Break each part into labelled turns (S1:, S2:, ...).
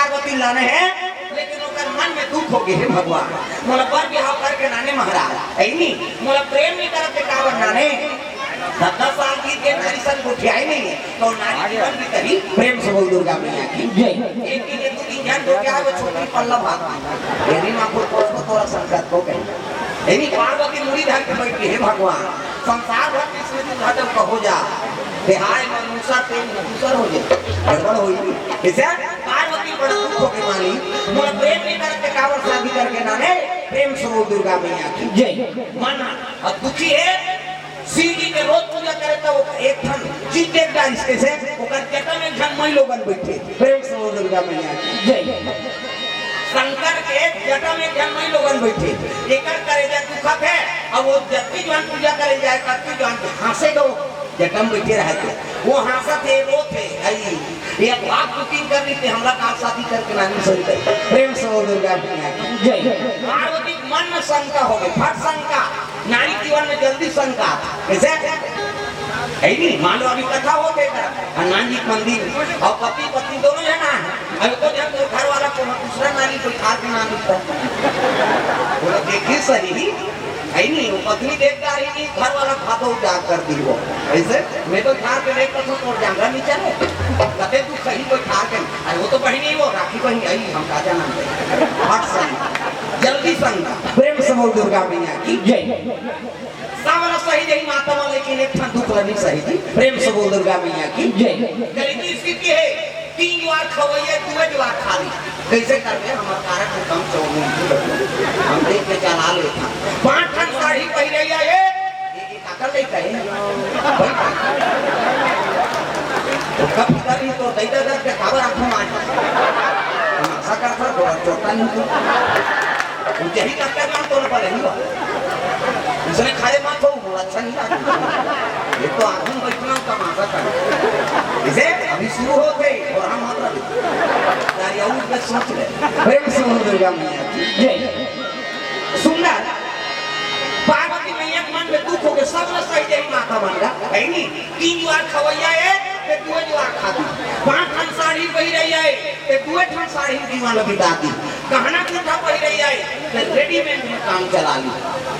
S1: पार्वती लाने हैं लेकिन ओकर मन में दुख हो गए भगवान मोला पर बिहाव करके नाने महाराज ऐनी मोला प्रेम नहीं करते काबर नाने 10 साल की के नारी सन उठाई नहीं तो नारी जीवन की करी प्रेम से बोल दुर्गा मैया की जय एक की दो तीन जन हो गया वो छोटी पल्ला भाग एरी मां को तोरा संकट को कहे एनी पार्वती मुड़ी धर के बैठी है भगवान संसार भर इसमें तू घाटम का हो जा बिहार में मूसा तेल दूसर हो जाए गड़बड़ होई ऐसे पार्वती बड़ा दुख हो के माली मोला प्रेम नहीं करते कावर शादी करके नाने प्रेम से बोल दुर्गा मैया की जय माना और दुखी है शिव जी के रोज पूजा करे तो एक ठन जीत देख डाल इसके से ओकर जटा में जन मई लोगन बैठे प्रेम से बोल दुर्गा मैया की जय शंकर के जटा में जन मई लोगन बैठे एकर करे जा दुखत है अब वो जत्ती जन पूजा करे जाए कत्ती जन हंसे दो जटम बैठे रहते वो हंसत है वो थे आई ये बात बुकिंग कर रही थी हमला का शादी करके नानी सही कर प्रेम से बोल दुर्गा मैया की जय पार्वती मन में शंका हो गई फट शंका नारी जीवन में जल्दी शंका कैसे है नहीं मान लो अभी कथा होते हनुमान जी मंदिर और पति पत्नी दोनों जना है अभी तो जब घर वाला को दूसरा नारी कोई खा के ना मिलता बोला देखिए सही है नहीं वो पत्नी देखता रही नहीं घर वाला खाता हो जा कर दी वो ऐसे मैं तो खा के देखता हूँ और जांगा नहीं चले कहते तू कहीं कोई खा के अरे वो तो बहनी वो राखी बहनी आई हम काजा नाम हट संग जल्दी संग प्रेम से बोल दुर्गा मैया की जय सावला सही जही माता वाले लेकिन एक ठन दुख लनी सही थी प्रेम से बोल दुर्गा मैया की जय गरीबी स्थिति है 3 बार खवैया 2 बार खा ली कैसे करबे हमर कारण को कम चौमुन हम देख के चला ले था 5 ठन साड़ी पहिरे या ये काकर ले कहे तो कब करी तो दैदा दर के खबर आंखों मार आशा करता थोड़ा चोटा नहीं तो उनके ही करते काम तो न पड़े नहीं इसने खाए मत हो अच्छा नहीं लगता ये तो आंखों बैठना का मासा कर इसे अभी शुरू हो गई और हम मात्रा यार ये उठ के सोच ले प्रेम से बोल दुर्गा मैया की जय सुंदर पार्वती मैया मन में दुख हो के सब ने सही जही माता बन गया है नहीं 3 बार खवैया है ते 2 बार खाती 5 ठन साड़ी पहिर रही है ते 2 ठन साड़ी दीवान लगी दाती गहना कुठा पहिर रही है ते रेडीमेड में काम चला ली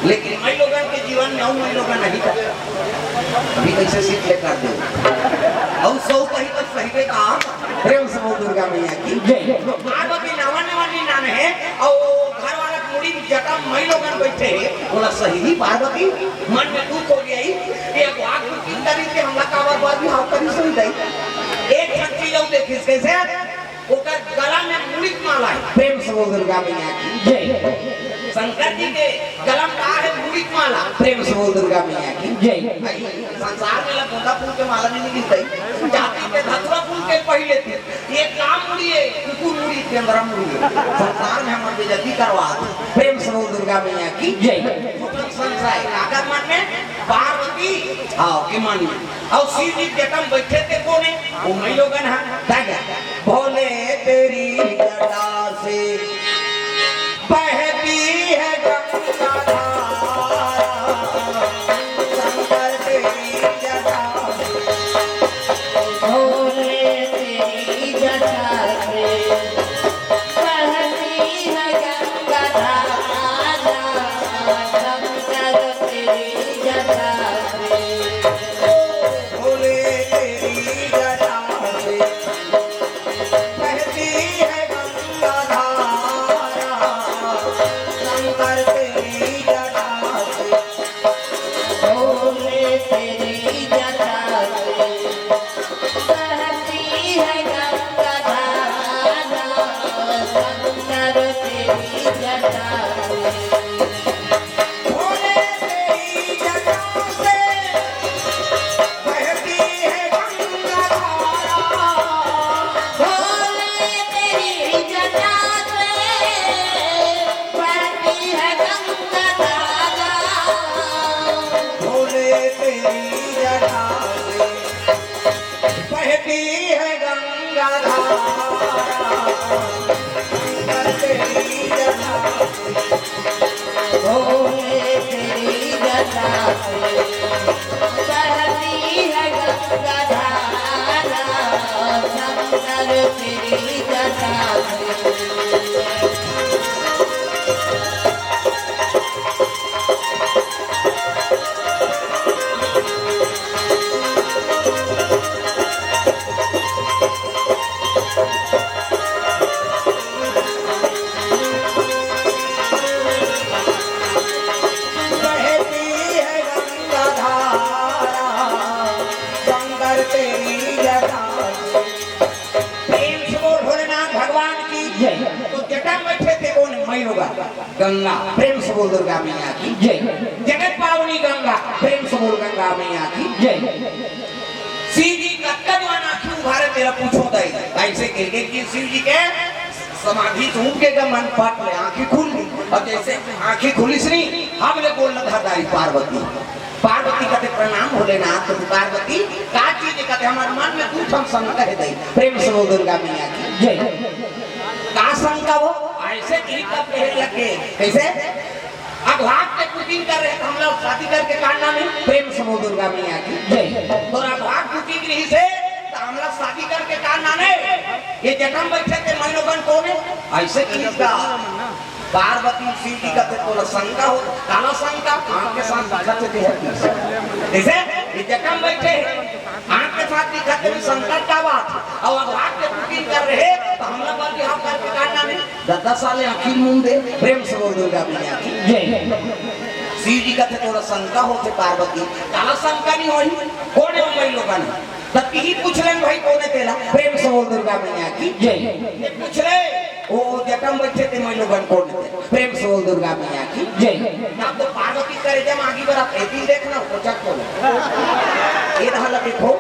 S1: लेकिन मई लोगन के जीवन में मई लोगन नहीं कर अभी कैसे सीख ले कर दे और सौ कहीं तक सही पे कहा प्रेम से बोल दुर्गा मैया की जय पार्वती नावन वाली नाम है और घर वाला मुड़ी जटा मई लोगन बैठे बोला सही पार्वती मन में दुख हो गया ये वाक की तरी से हमला का बार भी हाथ करी सही दई एक छक्की जाऊ देखिस कैसे ओकर गला में मुड़ी माला है प्रेम से बोल दुर्गा मैया की जय शंकर जी के गला में है मुड़ी माला प्रेम से बोल दुर्गा मैया की जय संसार में लपोटा फूल के माला नहीं मिलती जाति के धतुरा फूल के पहले थे ये काम मुड़ी है कुकुर मुड़ी के अंदर मुड़ी है संसार में हम बेइज्जती करवा प्रेम से बोल दुर्गा मैया की जय संसार आकर मन में पार्वती आओ के मन में और शिव जी जटम बैठे थे कोने वो मई लोगन है तागा भोले तेरी जटा से बहती है गंगा धारा शंकर तेरी जटा
S2: भोले तेरी जटा से बहती है गंगा धारा शंकर तेरी जटा से
S1: भोले तेरी जटा से बहती है गंगा धारा शंकर तेरी जटा से
S2: भोले तेरी जटा से बहती है गंगा धारा शंकर तेरी जटा से
S1: भोले तेरी जटा से बहती है गंगा धारा
S2: भोले तेरी जटा से बहती है गंगा धारा
S1: भोले तेरी जटा से बहती है गंगा धारा शंकर तेरी जटा से
S2: भोले तेरी जटा से बहती है गंगा धारा शंकर तेरी जटा से
S1: बहती है गंगा धारा शंकर तेरी जटा प्रेम से बोल भोलेनाथ भगवान की जय। तो जटा में बैठे थे कौन मैं होगा गंगा प्रेम से बोल दुर्गा मैया की जय। जगत पावनी गंगा प्रेम से बोल गंगा मैया की जय। शिव जी का कदवान आंखें उभारे तेरा पूछो दई ऐसे कह के कि शिव जी के समाधि झूम के का मन पाट ले आंखें खुल गई और जैसे आंखें खुली सी हमने बोल रहा था पार्वती पार्वती कहते प्रणाम भोलेनाथ तो पार्वती का चीज कहते हमारे मन में कुछ हम शंका है दई प्रेम से बोल दुर्गा मैया की जय। का शंका वो ऐसे गिरी का पहले लगे कैसे अघात के कुकिंग कर रहे हम लोग शादी करके काटना में प्रेम से बोल दुर्गा मैया की जय। तो अघात कुकिंग रही से हम लोग शादी करके काटना नहीं ये जन्म बैठे थे मनोगन कौन है ऐसे गिरी का पार्वती शिव जी का तो शंका हो काला शंका आंख के साथ दिखाते थे जैसे ये जन्म बैठे आंख के साथ दिखाते भी संकट का बात और अघात के कुकिंग कर रहे तो हम लोग बल्कि हम करके काटना नहीं 10 साल आखिर मुंडे प्रेम से बोल दुर्गा मैया की जय। शिव जी का थोड़ा शंका होते पार्वती काला शंका नहीं होई कौन है वही लोग तब ही पूछ लें भाई कौन है तेरा प्रेम से बोल दुर्गा मैया की जय। ये पूछ ले वो जटम बैठे थे मैं लोगन कौन थे प्रेम से बोल दुर्गा मैया की जय। अब तो पार्वती करे जब आगे बढ़ा एती देखना कोचा को ये रहला देखो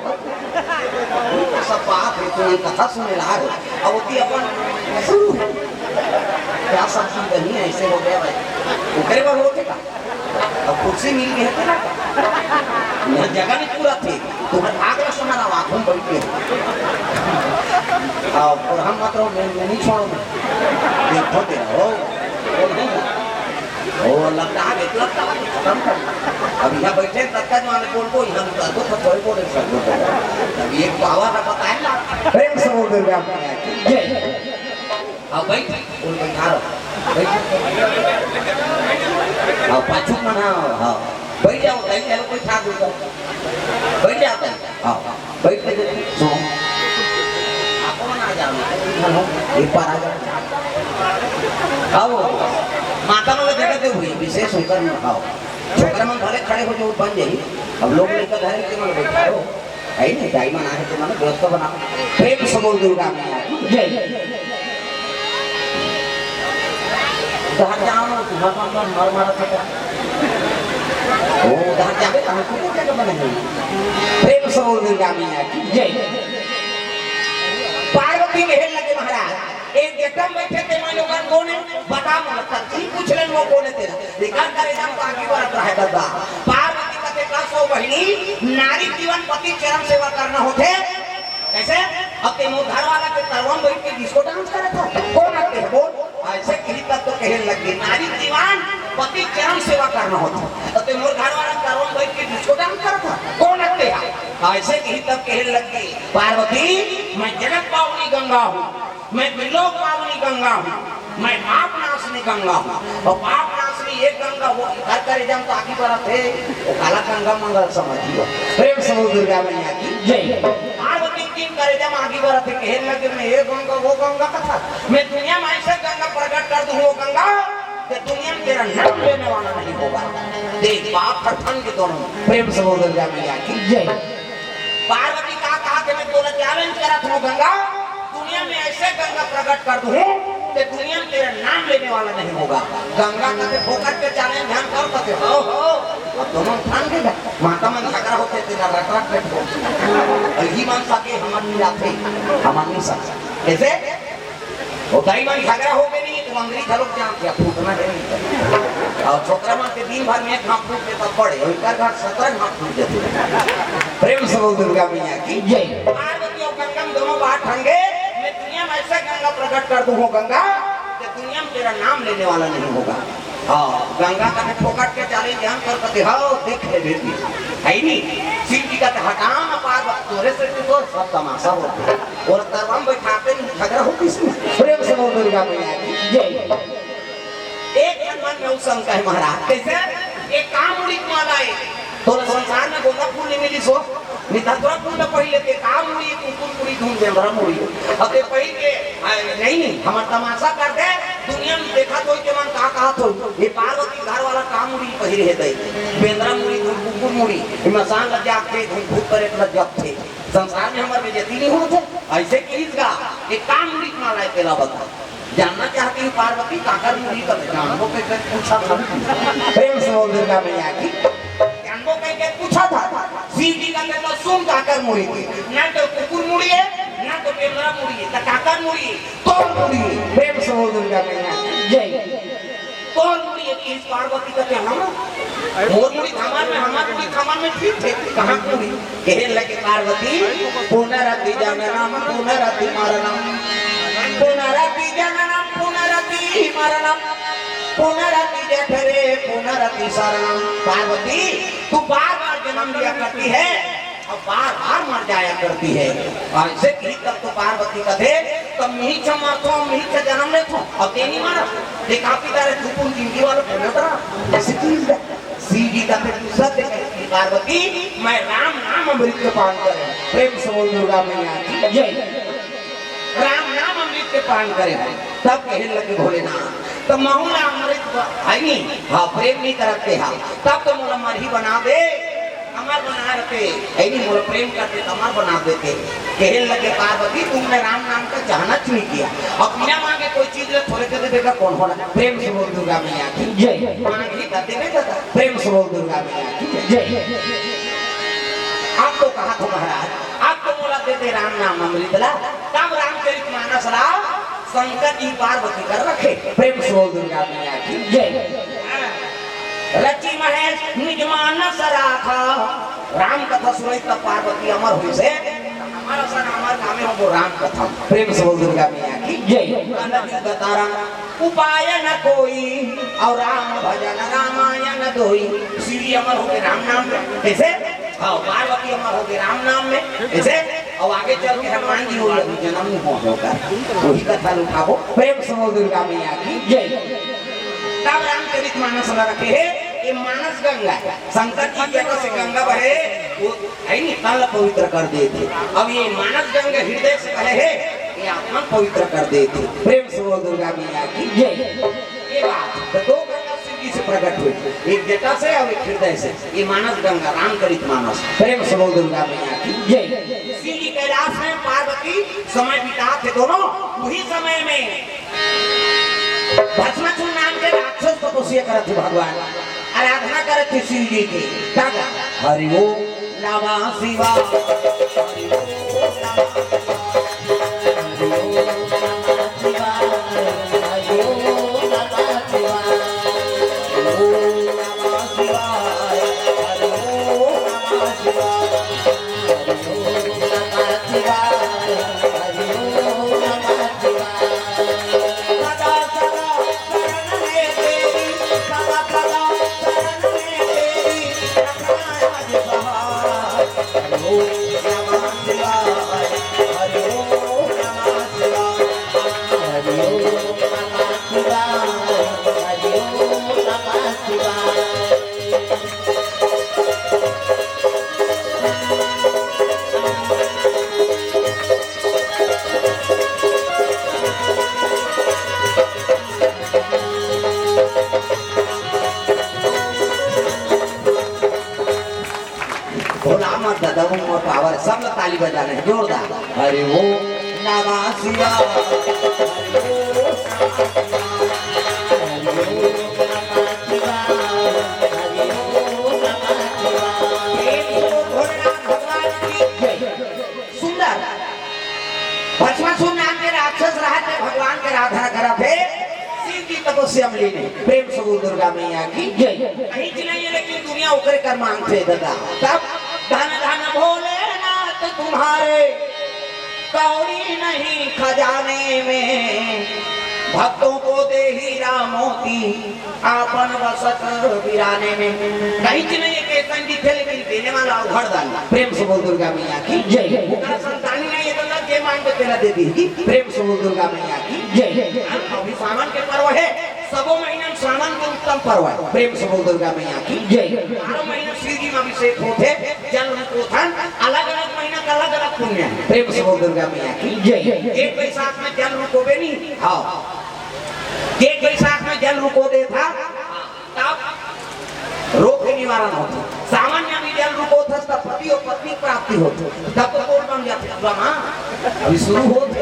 S1: सब बात है तो कथा सुने ला अब होती अपन क्या सब चीज नहीं है ऐसे हो गया भाई ओकरे पर होते का अब कुर्सी मिल गई है ना जगह नहीं पूरा थे तुम्हारे आगला सुनारा आंखों में बैठ गए और हम मतलब मैं नहीं छोड़ूंगा देखो तेरा ओ लगता है खत्म कर अब यहाँ बैठे तक माने बोल को यहाँ तो थोड़ी बोले सब अब एक पावा का बताया ना प्रेम से बोल दुर्गा मैया की जय। अब बैठ बोल बैठा रहो अब पाछू मना हाँ बैठ जाओ कहीं चलो कोई ठा दूंगा बैठ जाते हैं हाँ बैठ के सो आपको ना आ जाओ एक बार आ जाओ आओ माता में जगह हुई विशेष होकर में आओ छोकरा में भले खड़े हो जो बन जाई अब लोग लेकर घर के मन बैठा हो है नहीं दाई मना है तो मन व्यवस्था बना प्रेम से बोल दुर्गा मैया जय। कहां जाओ ना तुम्हारा मर मारा था ओ कहां जावे कहां को जगह बने प्रेम से बोल दुर्गा मैया जय। पार्वती कहने लगे महाराज एक जटम बैठे थे मैं लोगन कौन है बता मुझे सच्ची पूछ ले वो कौन है तेरा निकाल करे नाम तो आगे बढ़ रहा है दादा पार्वती का ते क्लास हो बहिनी नारी जीवन पति चरम सेवा करना होते कैसे अब ते मोर घर वाला के तरवन बैठ के डिस्को डांस कर रहा था कौन आते है बोल ऐसे किरी तक तो कहने लगी नारी जीवन पति चरम सेवा करना होता अब ते मोर घर वाला तरवन बैठ के डिस्को डांस कर रहा था कौन आते है ऐसे किरी तक कहने लगी पार्वती मैं जगत पावनी गंगा हूँ मैं त्रिलोक पावनी गंगा हूँ मैं पाप नाशनी गंगा हूँ और पाप नाशनी एक गंगा वो घर करे जब तो आगे बढ़ा थे वो काला गंगा मंगल समझियो प्रेम से दुर्गा मैया की जय। पार्वती की करे जब आगे बढ़ा थे कहने लगे मैं ये गंगा वो गंगा कथा मैं दुनिया में ऐसे गंगा प्रकट कर दूँ वो गंगा कि दुनिया में तेरा नाम लेने वाला नहीं होगा देख बाप ठन के दोनों प्रेम से दुर्गा मैया की जय। पार्वती कहा कि मैं तोला चैलेंज करा था गंगा दुनिया में ऐसे गंगा प्रकट कर दूं कि दुनिया में तेरा नाम लेने वाला नहीं होगा गंगा का ते फोकट पे चैलेंज ध्यान कर सकते हो अब दोनों ठान के माता में झगड़ा होते तेरा रटरट पे ही मान सके हमार नहीं जाते हमार नहीं सकता कैसे वो दाई मन झगड़ा हो गई नहीं तो अंग्रेजी खलोक जान क्या फूटना है और छोकरा मां के दिन भर में एक हाथ फूट देता पड़े और कर घाट 17 हाथ फूट देते प्रेम से बोल दुर्गा मैया की जय। पार्वती और गंगा दोनों बात ठंगे मैं दुनिया में ऐसा गंगा प्रकट कर दूं गंगा कि दुनिया में तेरा नाम लेने वाला नहीं होगा हाँ गंगा का फोकट के चाले ध्यान कर सकते हो देख ले बेटी है नहीं शिव जी का हटाओ ना पार्वती तोरे से तो सब तमाशा होता और तरवम बैठाते झगड़ा होती इसमें प्रेम से बोल दुर्गा मैया की जय। एक मन में उस शंका है महाराज कैसे एक काम उड़ी माला है तोरा संसार में गोंदा फूल नहीं मिली सो नितरा फूल में पहले के काम मुड़ी कुकुर मुड़ी धूम बेंद्रा मुड़ी अब ते पहले के नहीं हमर तमाशा कर दे दुनिया में देखा तो के मन का कहा तो ये पार्वती घर वाला काम मुड़ी पहिरे है दई बेंद्रा मुड़ी धूम कुकुर मुड़ी मसान लज्जा के धूम भूत पर एक लज्जा थे संसार में हमारे बेइज्जती नहीं होते ऐसे किसका एक काम मुड़ी माला के ला बता जानना चाहती हूँ पार्वती काकर मुड़ी का जानबो के पूछा था प्रेम से बोल दुर्गा मैया की जानबो के पूछा था शिव जी का कहता सुन काकर मुड़ी थी ना तो कुकुर मुड़ी है ना तो बेंद्रा मुड़ी है तो काकर मुड़ी तो मुड़ी प्रेम से बोल दुर्गा मैया जय कौन मुड़ी है कि इस पार्वती का कहना मोर मुड़ी थामान में ठीक थे कहाँ मुड़ी कहने लगे पार्वती पुनरति जननम पुनरति मरणम पुनरति जननम पुनरति मरणम पुनरति जठरे पुनरति शरणम पार्वती तू बार-बार जन्म लिया करती है और बार-बार मर जाया करती है ऐसे की तब तो पार्वती का थे तब मिहिच मरतो मिहिच जन्म ले तो अब तेनी मारा देखा पितारे तुपुन जिंदगी वाला पुण्यतरा ऐसे की सीधी का फिर सत्य कहती पार्वती मैं राम नाम अमृत के पान करे प्रेम से बोल दुर्गा मैया की जय राम नाम अमृत के पान करे तब कहने लगे भोलेनाथ तो महुला अमृत है नहीं हाँ प्रेम नहीं करते हाँ तब तो मोला मरही बना दे अमर बना रहे ऐनी मोला प्रेम करते तो अमर बना देते कहने लगे पार्वती तुमने राम नाम का चाहना क्यों नहीं किया अब बिना मांगे कोई चीज ले थोड़े दे देगा कौन होना प्रेम से बोल दुर्गा मैया की जय मांगे करते नहीं देता प्रेम से बोल दुर्गा मैया की जय आप तो कहा तो महाराज आप तो बोला देते राम नाम अमृत ला तब रामचरितमानस ला शंकर जी पार्वती कर रखे प्रेम से बोल दुर्गा मैया की जय रची महेश निज मानस राखा राम कथा सुनई तब पार्वती अमर हुई से हमारा सन अमर नामे हो राम कथा प्रेम से बोल दुर्गा मैया की जय तारा उपाय न कोई और राम भजन रामायण दोई श्री अमर हो गए राम नाम में ऐसे हाँ पार्वती अमर हो गए राम नाम में ऐसे और आगे चल के हनुमान जी हो जन्म में पहुंचोगा वही कथा लुटाओ प्रेम से बोल दुर्गा मैया की जय तब रामचरितमानस रखे है ये मानस गंगा शंकर जी जगह से गंगा बहे वो है नहीं तल पवित्र कर देते अब ये मानस गंगा हृदय से बहे है ये आत्मा पवित्र कर देते प्रेम से बोल दुर्गा मैया की जय ये बात तो दो गंगा शिव जी से प्रकट हुई एक जटा से और एक हृदय से ये मानस गंगा रामचरितमानस प्रेम से बोल दुर्गा मैया की जय शिव जी कैलाश में पार्वती समय बिताते दोनों वही समय में भस्मासुर नाम के राक्षस तपस्या करते भगवान आराधना करते शिव जी की दादा हरि ओम नमः शिवाय हरि ओम नमः शिवाय हरि ओम नमः शिवाय हरि ओम नमः शिवाय हरि ओम नमः शिवाय हरि ओम नमः शिवाय सदा सदा शरण में तेरी सदा सदा शरण में तेरी रखना आज सहाय हरि ओम नमः शिवाय हरि ओम नमः शिवाय हरि ओम नमः शिवाय हरि ओम नमः शिवाय दादा वो पावर सब ताली बजाने जोरदार हरि ओम नमः शिवाय सुंदर भस्मासुर नाम के राक्षस रहते भगवान के आराधना करा थे शिव जी तपस्या में लेने प्रेम से बोल दुर्गा मैया की जय कहीं नहीं है लेकिन दुनिया उकरे कर मांगते दादा तब धन धन भोलेनाथ तुम्हारे कौड़ी नहीं खजाने में भक्तों को दे हीरा मोती आपन वसत बिराने में कहीं नहीं है कि संगीत है लेकिन देने वाला उघड़ डाला प्रेम से बोल दुर्गा मैया की जय उनका संतानी नहीं है तो लग के मांग के तेरा दे दी प्रेम से बोल दुर्गा मैया की जय अभी सावन के पर्व है सबो महीना श्रावण के उत्तम पर्व है प्रेम से बोल दुर्गा मैया की जय 12 महीना श्री जी में अभिषेक होते जल उद्बोधन अलग-अलग महीना का अलग-अलग पुण्य है प्रेम से बोल दुर्गा मैया की जय 1 बैसाख में जल रुकोबे नहीं हां 1 बैसाख में जल रुको दे था तब रोग के निवारण होता सावन में भी जल रुको था तब पति और पत्नी प्राप्ति होती तब तो बोल बम जाते मां अभी शुरू होते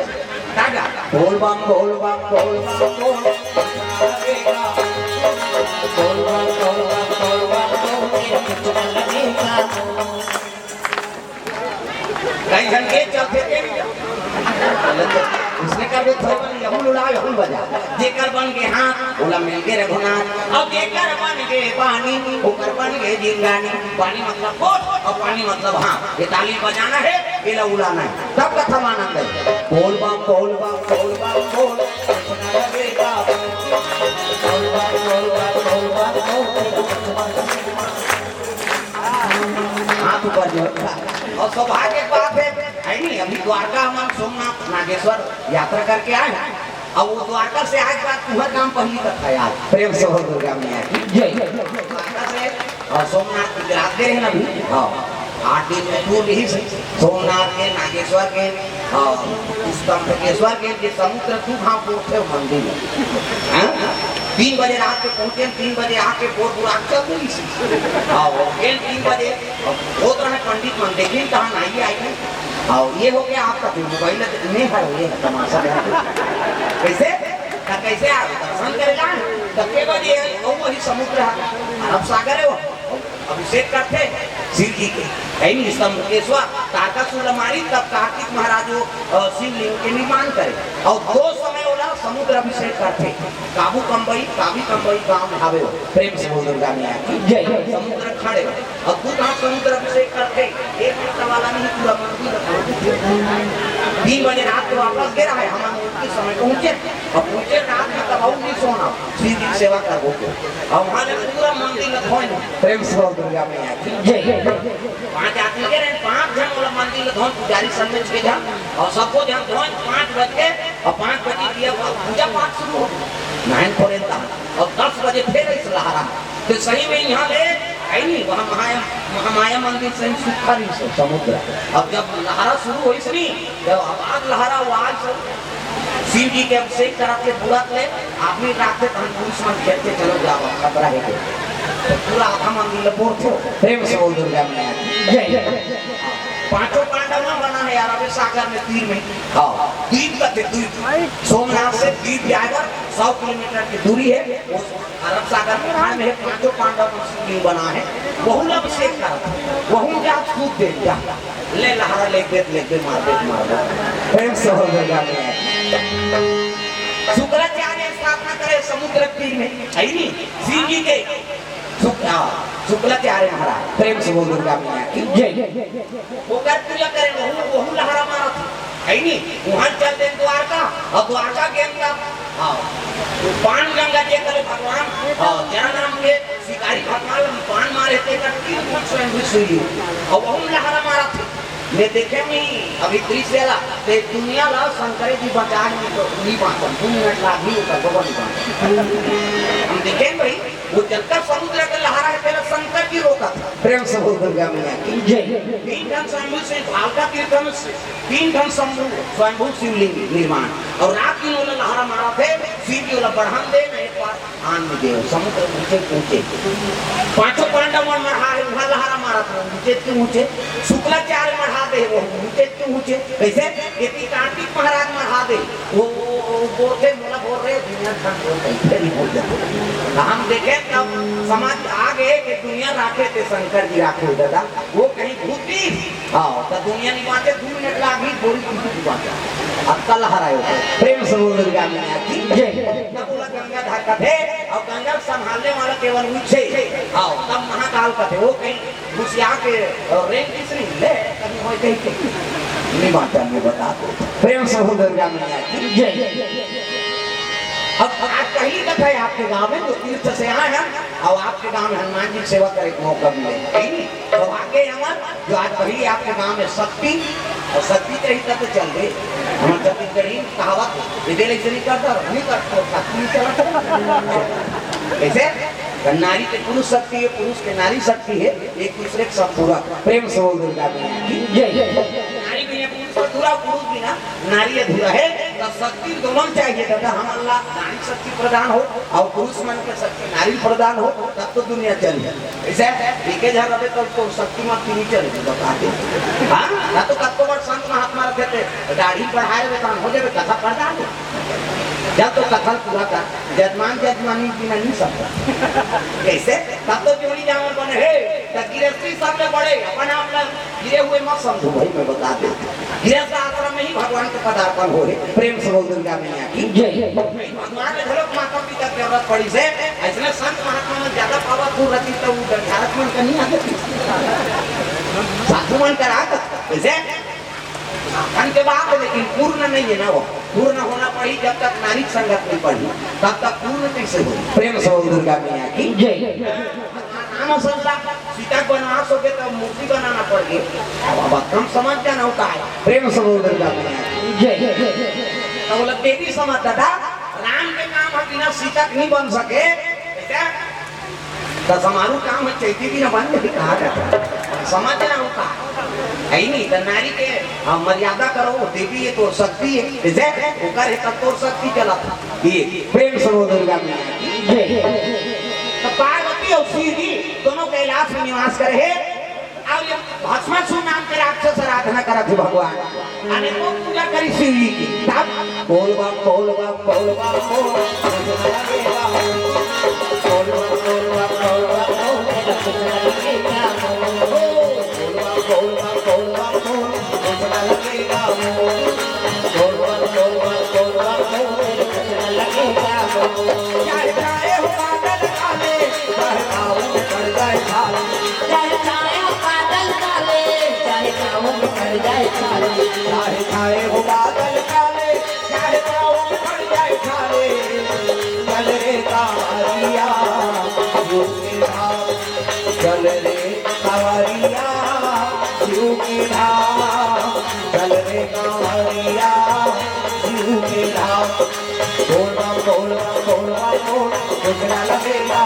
S1: तागा बोल बम बोल बम बोल बम बोल लगेगा बोल बम बोल बम बोल बम बोल लगेगा कहीं जन के चलते थे उसने कर दो थोबन यहुल उड़ा यहुल बजा जेकर बन के हाथ ओला मिल के रघुनाथ अब जेकर बन के पानी ऊपर बन के जिंगानी पानी मतलब बोल और पानी मतलब हां ये ताली बजाना है ये उड़ाना है तब कथा आनंद है बोल बम बोल बम बोल बम बोल लगेगा बोल बम बोल बम बोल बम हाथ ऊपर जो और सौभाग्य की बात है नहीं अभी द्वारका हम सोमनाथ नागेश्वर यात्रा करके आए हैं अब वो द्वारका से आज बात तुम्हारा काम पहली तक है यार प्रेम से हो दुर्गा मैया की जय द्वारका से और सोमनाथ की रात गए हैं अभी हाँ 8 दिन में टूर यही से सोमनाथ के नागेश्वर के स्तंभकेश्वर के जो समुद्र तू वहाँ पहुंचे मंदिर 3 बजे रात के पहुंचे 3 बजे आके बोर बुरा चल गई हाँ 3 बजे बहुत रहे पंडित मन देखिए कहाँ नहीं आई है और ये हो गया आपका मोबाइल नहीं है ये तमाशा कैसे कैसे आप दर्शन करेगा तब के बजे वही समुद्र है अरब सागर है वो अभिषेक करते शिव जी के ऐनी स्तंभकेश्वर तारकासुर मारी तब कार्तिक महाराज शिवलिंग के निर्माण करे और 2 समय वाला समुद्र अभिषेक करते काबू कंबई गांव ढाबे प्रेम से बोल दुर्गा मैया की जय समुद्र खड़े और तू कहाँ समुद्र अभिषेक करते 1 मिनट वाला नहीं पूरा मंदिर 3 बजे रात को वापस गिरा है हम उनके समय पहुंचे और पहुंचे रात में तब नहीं सोना श्री जी सेवा कर वो और वहाँ पूरा मंदिर प्रेम से बोल दुर्गा मैया की जय 5 आदमी के रहे 5 जन वाला मंदिर धोन पुजारी संग में 6 जन और सबको जन धोन 5 बजे और 5 बजे दिया पूजा पाठ शुरू हो 9 पर्यंत और 10 बजे फिर इस लहरा तो सही में यहाँ ले आई नहीं वहाँ महामाया मंदिर से सुखा नहीं समुद्र अब जब लहरा शुरू हुई सनी जब आवाज लहरा आवाज शिव जी के अभिषेक कराते बुरा ले आदमी रात हम पुरुष मन खेलते चलो जाओ खतरा है तो पूरा आधा मंदिर पहुंचो प्रेम से बोल दुर्गा मैया जय 5 पांडव बना है यार अभी सागर में तीर में हाँ द्वीप का द्वीप सोमनाथ से द्वीप जाएगा 100 किलोमीटर की दूरी है वो अरब सागर में है 5 पांडव शिवलिंग बना है वहू अभिषेक कर वहू जा सूख दे जा ले लहरा ले मार दे प्रेम से बोल दुर्गा मैया शुक्राचार्य स्थापना करे समुद्र तीर में है नहीं शिव जी के शुक्लाचार्य महाराज प्रेम से बोल दुर्गा मैया की जय वो कर पूजा करे वहू लहरा मारा था है नहीं वहां चलते द्वारका और द्वारका के अंदर पान गंगा जे करे भगवान जरा नाम के शिकारी भगवान पान मारे थे स्वयं सुई और वहू लहरा मारा था मैं देखे नहीं अभी त्रिशेला ते दुनिया ला शंकर जी बचा नहीं पाता 2 मिनट लागी होता तो नहीं पाता हम देखे भाई वो जलकर समुद्र के लहरा है पहले शंकर जी रोका था प्रेम से बोल दुर्गा मैया की जय 3 ढंग स्वयंभू से भालका तीर्थन 3 ढंग स्वयंभू शिवलिंग निर्माण और रात की वाला लहरा मारा थे शिव जी वाला बढ़ान दे ना एक बार आन में दे समुद्र नीचे पहुंचे 5 पांडव मरहा है वहां लहरा मारा था नीचे के ऊंचे शुक्लाचार्य मरहा दे वो नीचे के ऊंचे कैसे यदि कार्तिक महाराज मरहा दे वो बोलते मोला बोल रहे दुनिया का बोलते नहीं बोलते हम देखे तब समाज आगे कि दुनिया राखे थे शंकर जी राखे दादा वो कहीं भूती हाँ तो दुनिया नहीं बातें 2 मिनट लागी थोड़ी की बातें अब कल हराए प्रेम से बोल दुर्गा मैया की जय तब बोला गंगा धार का थे और गंगा संभालने वाला केवल ऊंचे हाँ तब महाकाल का थे वो कहीं घुसिया के रेंग किसने ले कहीं हो कहीं नहीं बात मैं बता दो प्रेम से बोल दुर्गा मैया की जय अब आज पहली कथा है आपके गांव में, तो तीर्थ से आए हम और आपके गांव में हनुमान जी की सेवा करे का मौका मिले, नहीं तो आगे हमार जो आज पहली आपके गांव में शक्ति और शक्ति के ही तब चल गए हमारे छत्तीसगढ़ी कहावत इधर ऐसे नहीं करता नहीं करता शक्ति चला कैसे नारी के पुरुष शक्ति है, पुरुष के नारी शक्ति है, एक दूसरे के साथ पूरा प्रेम से बोल दुर्गा नारी भी है पुरुष अधूरा, पुरुष भी ना नारी अधूरा है, तो शक्ति दोनों चाहिए दादा। हम अल्लाह नारी शक्ति प्रदान हो और पुरुष मन के शक्ति नारी प्रदान हो तब तो दुनिया चल जाए। ऐसे पीके झा रहे तो शक्ति मत नहीं चलेगी बता दे। हाँ ना तो कब तो बड़ संत महात्मा रखे थे दाढ़ी बढ़ाए हुए काम हो जाए कथा पढ़ा दे जब तो कथा पूरा कर जजमान जजमानी बिना नहीं सकता कैसे तब तो जोड़ी जामन बने है गिरस्ती सबसे बड़े अपना अपना गिरे हुए मत समझो भाई मैं बता दे गृहस्थ आश्रम में ही भगवान के पदार्पण हो रहे प्रेम से बोल दुर्गा मैया की भगवान ने झलक माता पिता की जरूरत पड़ी से ऐसे संत महात्मा में ज्यादा पावरफुल रहती तो भारत मन का नहीं आते साधु मन करा वैसे धन के बाद लेकिन पूर्ण नहीं है ना वो पूर्ण होना पड़ी जब तक नारी संगत नहीं पड़ी तब तक पूर्ण कैसे हो प्रेम से बोल दुर्गा मैया की नाम संसार सीता बनवास हो गए तो मूर्ति बनाना पड़ गई अब कम समझ जाना होता है प्रेम से बोल दुर्गा मैया तो बोला देवी समझता था राम के काम है बिना सीता नहीं बन सके तो हमारू काम है चैती भी न बन जाए कहा जाता समझना होता है नहीं तो नारी के मर्यादा करो देवी है तो शक्ति है जैसे ऊपर है तब तो शक्ति चला था ये प्रेम से बोल दुर्गा मैया तो पार्वती और शिव दोनों कैलाश में निवास करे है और ये भस्मासुर नाम के राक्षस आराधना करा थे भगवान अने को पूजा करी शिव जी की तब बोल बा बोल बा बोल बा बोल
S2: चाहे हो बादल काले चाहे पाँव पड़ जाए खाले चल रे कावरिया चल रे कावरिया शिव के धाम चल रे कावरिया शिव के धाम बोलवा बोलवा बोलवा बोल कुछ लगेगा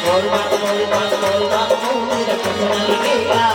S2: बोलवा बोलवा बोलवा बोल कुछ लगेगा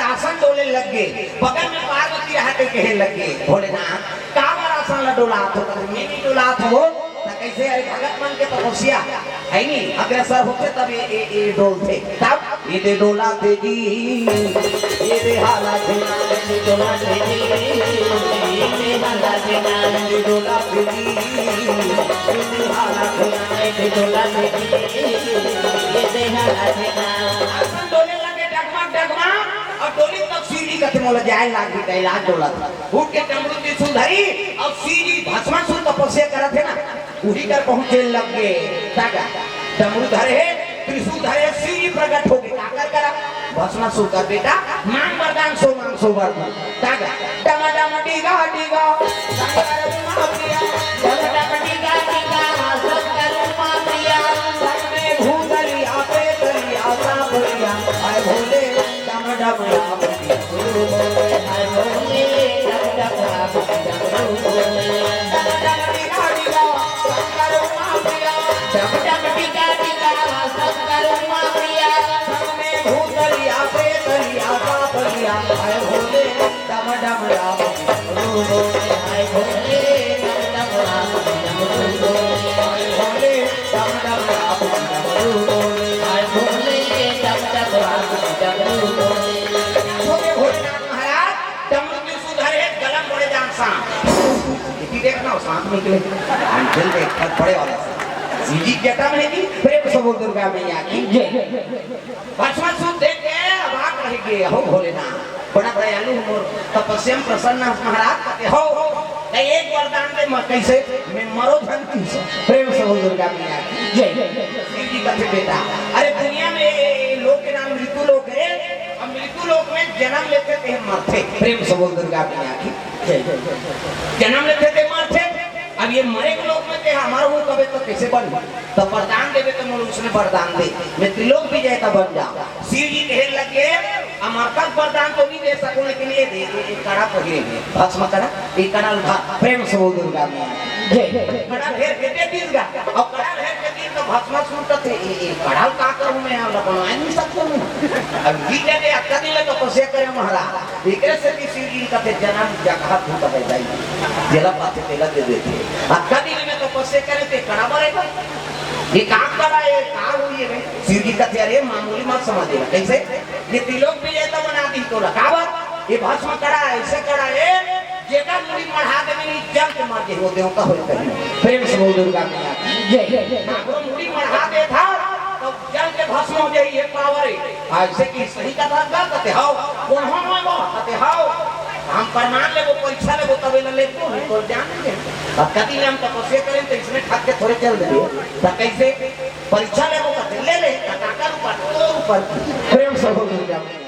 S2: आसन डोले लग गए बगल में पार्वती रहते कहे लग गए भोलेनाथ का आसन डोलात हो मेरी डोलात हो कैसे अरे भगत मन के तपस्या है नहीं अग्रसर होते तब ये डोलते तब ये दे डोला दे जी ये दे हाला दे ये डोला दे जी ये दे हाला दे ये डोला दे जी ये दे हाला दे ये डोला दे जी ये दे हाला दे आसन डोले लगे डगमग डगमग और डोली तक सीढ़ी कते मोला जाए लागी कैलाश डोला उठ के डमरू त्रिशूल धरी और सीढ़ी भस्मासुर तपस्या करा थे ना उही कर पहुंचे लग गए ताका डमरू धरे त्रिशूल धरे सीढ़ी प्रकट हो गई ताकर करा भस्मासुर का बेटा मांग वरदान सो वरदान ताका डमा डमा डीगा डीगा शंकर मापिया डमा डमा डीगा डीगा शंकर मापिया सबने भूतलिया पे तलिया साबरिया हाय भोले डमा डमा हाय भोले डमा डमा
S1: सांप इतनी देखना सांप निकले हम दिल देख कर बड़े वाला सीधी जटा में की प्रेम से बोल दुर्गा मैया की भस्म सूत देख के अभाग रह गए हो भोलेनाथ बड़ा दयालु मोर तपस्या प्रसन्न महाराज कहते हो एक वरदान दे मैं कैसे मैं मरो धनती से प्रेम से बोल दुर्गा मैया की जय शिव जी कहते बेटा अरे दुनिया में लोग के नाम मृत्यु लोक है हम मृत्यु लोक में जन्म लेते थे मरते प्रेम से बोल दुर्गा मैया की जय जन्म लेते थे मरते अब ये मरे के लोग में थे हमारा वो कभी तो कैसे बन तो वरदान देवे तो मुझे उसने वरदान दे मैं त्रिलोक भी जाए तो बन जा शिव जी कहने लगे अमरता वरदान तो नहीं दे सकूं लेकिन ये दे एक कड़ा पकड़े भस्म कड़ा एक कड़ा उठा प्रेम से बोल दुर्गा मैया कड़ा फेर के दे दीगा और कड़ा फेर के दी तो भस्म सूट थे ये कड़ा का करूं मैं अब बनवा नहीं सकता हूं अब जी के अक्का दिन तो तपस्या करे महाराज एकरे से कि शिव जी का जन्म जगह भूत है जाई जेला पाते तेला दे देते अक्का दिन में तपस्या करे ते कड़ा बरेगा ये काम करा ये काम हुई है शिव जी का अरे मामूली मत समझिएगा कैसे ये त्रिलोक भी जाए तो बना दी तो लकावत ये भस्म करा ऐसे करा ये जेका मुड़ी मढ़ा दे नहीं जल के मार दे वो देवता हो कहीं प्रेम से बोल दुर्गा मैया जय वो मुड़ी मढ़ा दे था तो जल के भस्म हो जाई ये पावर है ऐसे की सही का बात कहते हो कौन हो वो कहते हो हम प्रमाण ले वो परीक्षा ले वो तबे ले तो तो जान ले अब कभी हम तपस्या करें तो इसमें ठग के थोड़े चल दे तो कैसे परीक्षा ले वो कहते ले ले काका ऊपर तो ऊपर प्रेम से बोल दुर्गा